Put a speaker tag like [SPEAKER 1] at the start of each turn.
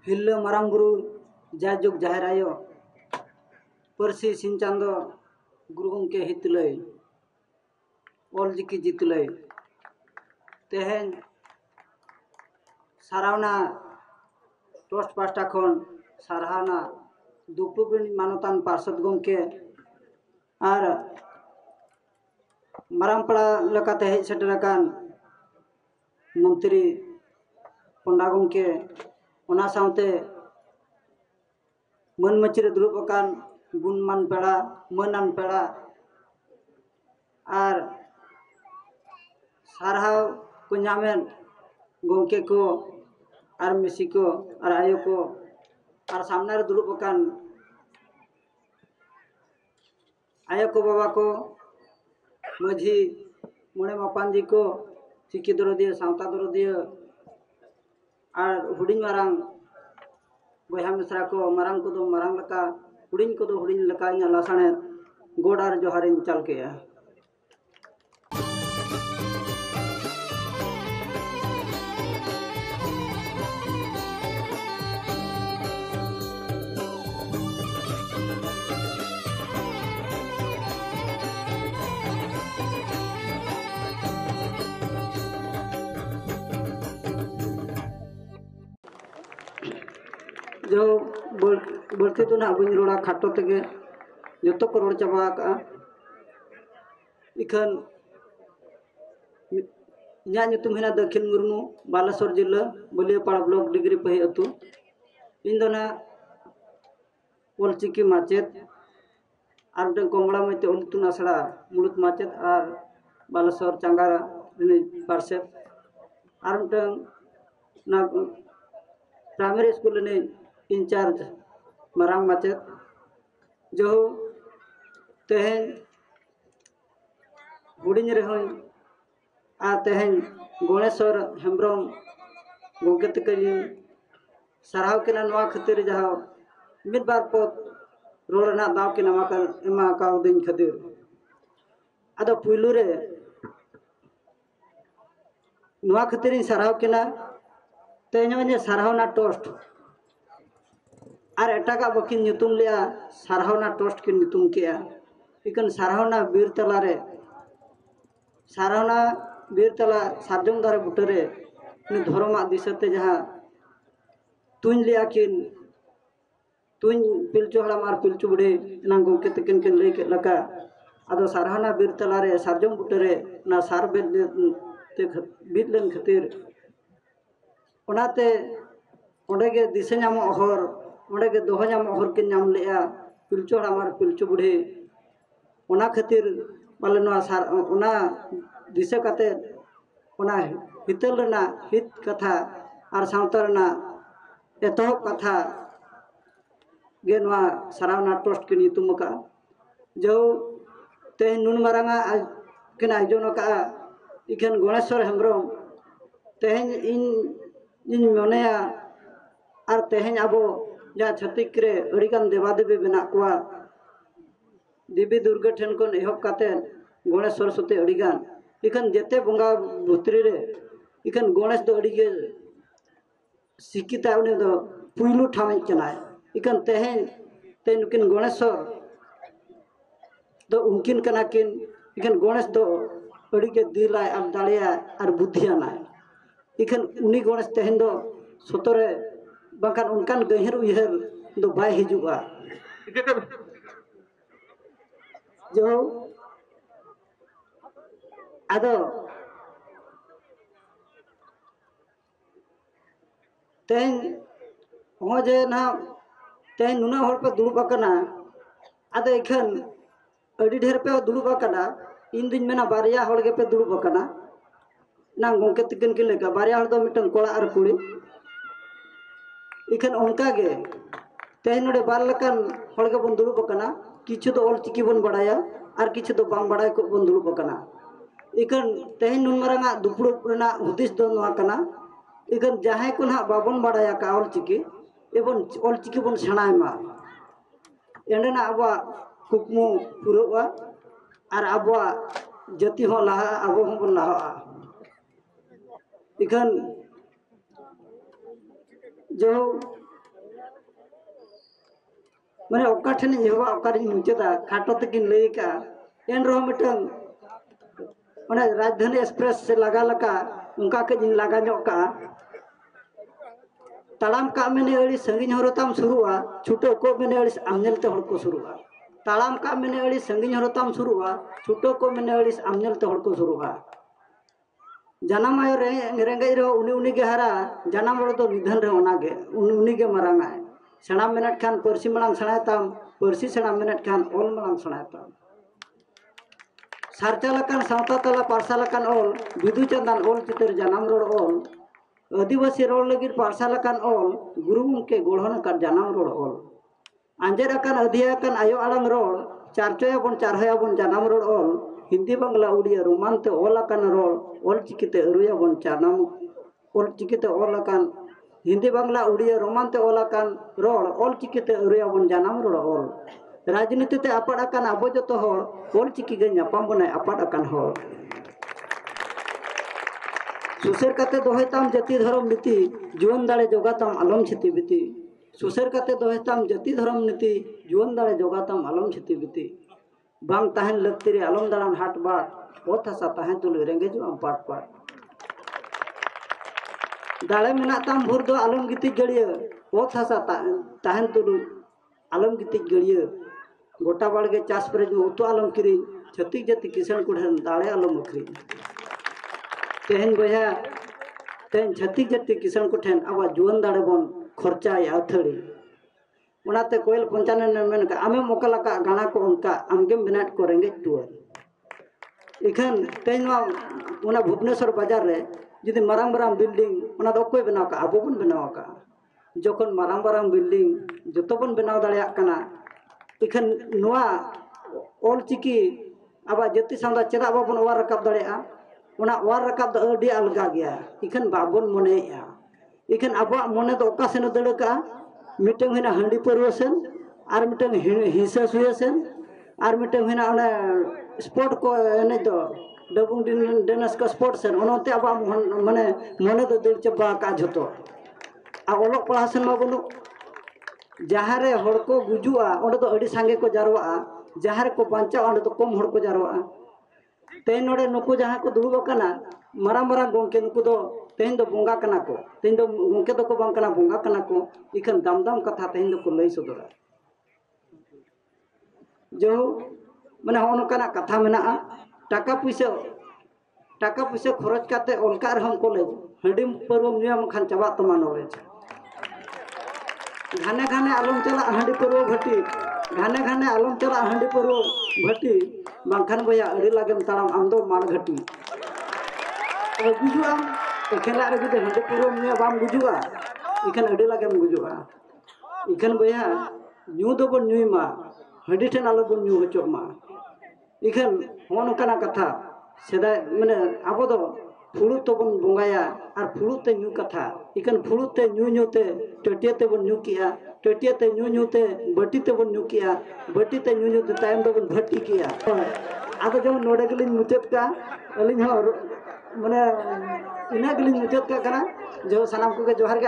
[SPEAKER 1] हिल्ला मारांग गुरु जाजुग जाहिर आयो परसी सिन चांदो गुरु गंके हितलय ऑलचिकी जितलय तेहेन सारावना ट्रस्ट पास्टा खन सारहाना दुपुबिन मानतान पार्षद गंके और मारांपड़ा लकाते हेज सेटराकान मंत्री पंडा गंके ओना सावते मन मचिरे दुरुब अकान गुणमान पेड़ा मनान पेड़ा और सारहाव को नामेन गंके को और मिसी को और आयो को और सामने रे दुरुब अकान आयो को बाबा को मझी मोड़े मापांजी को चिकी दरदिया सावता दरदिया और हुडिंग मारांग बया मिश्रा को मारांग को दो मारांग लका हुडिंग को दो हुडिंग लका इना लासाने गोडार जोहारिन चल के जो बढ़ते तो ना बी रोड़ा खाटो तेगे जो को रोड़ चाबा इखन इना ᱧᱩᱛᱩᱢ हेना दक्षिण मुर्मू बालेश्वर जिला बलियापाड़ा ब्लॉक डिग्री पही अतु इन दोना ऑलचिकी माचेद और मिटन कमला मते उलतुन आसड़ा मुलुत माचेद और बालेश्वर चांगारा पार्षद और मिटन ना प्राइमरी स्कूल ने इंचार्ज मारांग माचेद जो तेहेन हुडिंग रेहन आ तेहेन गणेश्वर हेम्ब्रम गंके तकलिन साराव केना नवा खातिर जहां मिद बार पद रोड़ना दाव के नामाकन एमा काव दिन खातिर आदो पुइलु रे नवा खातिर साराव केना तेने सारावना टोस्ट और एटागा बकिन ᱧᱩᱛᱩᱢ लिया सारहावना टोस्ट की ᱧᱩᱛᱩᱢ किया इकन सारहावना बीर तला रे सारहावना बीर तला सारजम दारे बुटरे नि धर्मा दिसते जहां तुन लिया किन तुन पिलचु हड़ाम और पिलचु बुढ़े ना गंके तकिन किन लई के लका आदो सारहावना बीर तला रे सारजम बुटरे ना सार बेद ते बीतलन खातिर ओनाते ओंडे के दिसे नामो हर ओंडे के दोह नाम हर के नाम लेया पिलचु हड़ाम और पिलचु बुढ़े ओना खातिर पाले नवा सार ओना दिसे काते ओना हितल रना हित कथा और सावता रना एतहब कथा गे नवा सारावना ट्रस्ट के ᱧᱩᱛᱩᱢ का जो ते नुन मारांगा केन आयोजन का इखन गणेश्वर हेम्ब्रम तेहेन इन मनेया और तेहेन आबो जा छतिक रे अड़ीगान देवादेवी बना कुआ देवी दुर्गा ठेन कोन एहब काते गणेश सरस्वती अड़ीगान इखन जेते बंगा भुतरी रे इखन गणेश दो अड़ीगे सिकिता उनी दो पुइलु ठामे चनाय इखन तेहेन ते नुकिन गणेश्वर दो उनकिन कना किन इखन गणेश दो अड़ीगे दिलाय और दाड़िया और बुद्धियानाय इखन उनी गणेश तेहेन दो सतरे बाकान उनकान गहिर उयहर दो बाय हिजुआ जो आदो तेन हो जे ना तेन नुना हर पे दुड़ुब अकना आदो इखन अड़ी ढेर पे दुड़ुब अकना इन दिन मेना बारिया हर के पे दुड़ुब अकना ना गंके तकिन के लेका बारिया हर दो मिटन कोड़ा और कुड़ी इखन उनका गे तेन नोडे बार लकन हर के बन दुड़ुब अकना किछु तो ऑलचिकी बन बड़ाया और किछु तो बाम बड़ाय को बन दुड़ुब अकना इकन तेहन नुन मारांगा दुपुड़ रेना हुदिस दो नवा कना इकन जहां को ना बाबन बड़ाया का ऑलचिकी एबन ऑलचिकी बन सेणाय मा एंडेना आबा कुकमु पुरोवा और आबा जाति हो लाहा आबो हो बन लाहा इकन जो मैंने ओका ठेन एहबा ओका मुचादा खाटो तकिन लई का एन रहो मिटन मैंने राजधानी एक्सप्रेस से लगा लगा उनका के दिन लगा ᱧᱚᱜ का तालाम का मैंने अड़ी संगीन हरताम शुरुआ छुटो को मैंने अड़ी आमनेल ते हड़ को शुरुआ तालाम का मैंने अड़ी संगीन हरताम शुरुआ छुटो को मैंने अड़ी आमनेल ते हड़ को शुरुआ जनाम आयो रेंगे रो उनी के हरा जनाम रो तो निधन रे ओनागे उनी के मरांगा सेना मेनट खान परसी मलांग सणायताम परसी सेना मेनट खान ओल मलांग सणायताम सारचालकान सावता तला पारसालकान ओल बिदु चंदन ओल चितर जनाम रोड ओल आदिवासी रोड लगिर पारसालकान ओल गुरु के गोढ़न कर जनाम रोड ओल आंजेराकान अधियाकान आयो आड़ांग रोड चारचोयाबन चारहयाबन जनाम रोड ओल हिंदी बांग्ला उड़िया रोमानते ओलाकान रोड ओल चिकिते अरुयाबन जनाम ओल चिकिते ओलाकान हिंदी बांग्ला उड़िया रोमानते ओलाकान रोड ओल चिकिते अरुयाबन जनाम रोड ओल राजनीति ते आपाड़ाकान आबो जतो होड़ ओल चिकी गे नापाम बनाय आपाड़ाकान होड़ सुसेर काते दोहेताम जाति धर्म नीति जुवन दाड़े जोगाताम आलम छिति बिति सुसेर काते दोहेताम जाति धर्म नीति जुवन दाड़े जोगाताम आलम छिति बिति बांग ताहन लक्ति रे आलम दाड़ान हाट बाट ओत हासा ताहन तुलु रेंगेजु आम पाट पाट दाड़े मेनाताम भुर दो आलम गिति गड़िया ओत हासा ताहन तुलु आलम गिति गड़िया गोटा बाड़गे चास पर उतु आलम किरी छत्तीस जाति किसान कुठन दाड़े आलम अखरी तेहन बया तेहन छत्तीस जाति किसान कुठन अब जुवन दाड़े बन खर्चा अथड़ी उनाते कोयल पंचाने ने मेन का आमे मोकला का गाना को उनका आमगे बिनाट को रेंगे टूर इखन तेहन उना भुवनेश्वर बाजार रे जुदी मारांग मारांग बिल्डिंग उना दो कोई बनाव का आबो बन बनाव का जोखन मारांग मारांग बिल्डिंग जतो बन बनाव दाड़िया कना इखन नुआ ओल चिकी अब जाति सामदा चेदा बाबन ओवार रकाब दाड़िया उना ओवार रकाब द अडी अलगा गया इखन बाबन मनेया इखन आबो मने दो ओका सेन दड़का मिटंग हिना हंडी परवसन आर मिटंग हिंसा सुयसन आर मिटंग हिना ओने स्पोर्ट को एने तो डबुंग डेनस का स्पोर्ट सेन ओनते आबो माने मने दो दड़ चबा का झतो आ ओलोक पढ़ासन मा बनु जहारे हड़ को गुजुआ ओंडे तो अड़ी सांगे को जारवा जहारे को बांचा ओंडे तो कम हड़ को जारवा तेन नोडे नुकु जहां को दुड़ुब कना मारा मारा गोंके नुकु दो तेन दो बोंगा कना को तेन दो गोंके दो को बांग कना बोंगा कना को इखन दाम दाम कथा तेन दो को लई सदरा जो माने होनो कना कथा मेना टाका पैसा खरच काते ओलका रहम कॉलेज हंडी परवम नियम खान चबा तमा नॉलेज घाने घाने आलम चला हंडी परव घटी घाने घाने आलम चला हंडी परव घटी बांखान भैया अड़ी लागेम ताड़ाम आम दो मार घटी गुजुआ एखेला रे जुदे हंडी परव निया बाम गुजुआ इखन अड़ी लागेम गुजुआ इखन भैया न्यू दो बन न्यूई मा हंडी ठेन आलो बन न्यू हचो मा इखन होन कना कथा सेदा माने आबो दो फुलु तो बन बोंगाया और फुलु ते न्यू कथा इकन फुलु ते न्यू ते टटिया ते बन न्यू किया टटिया ते न्यू ते बटी ते बन न्यू किया बटी ते न्यू ते टाइम दो बन भट्टी किया आदो जो नोडे गलिन मुचत का अलिन हो माने इना गलिन मुचत का कना जो सनाम को के जोहार के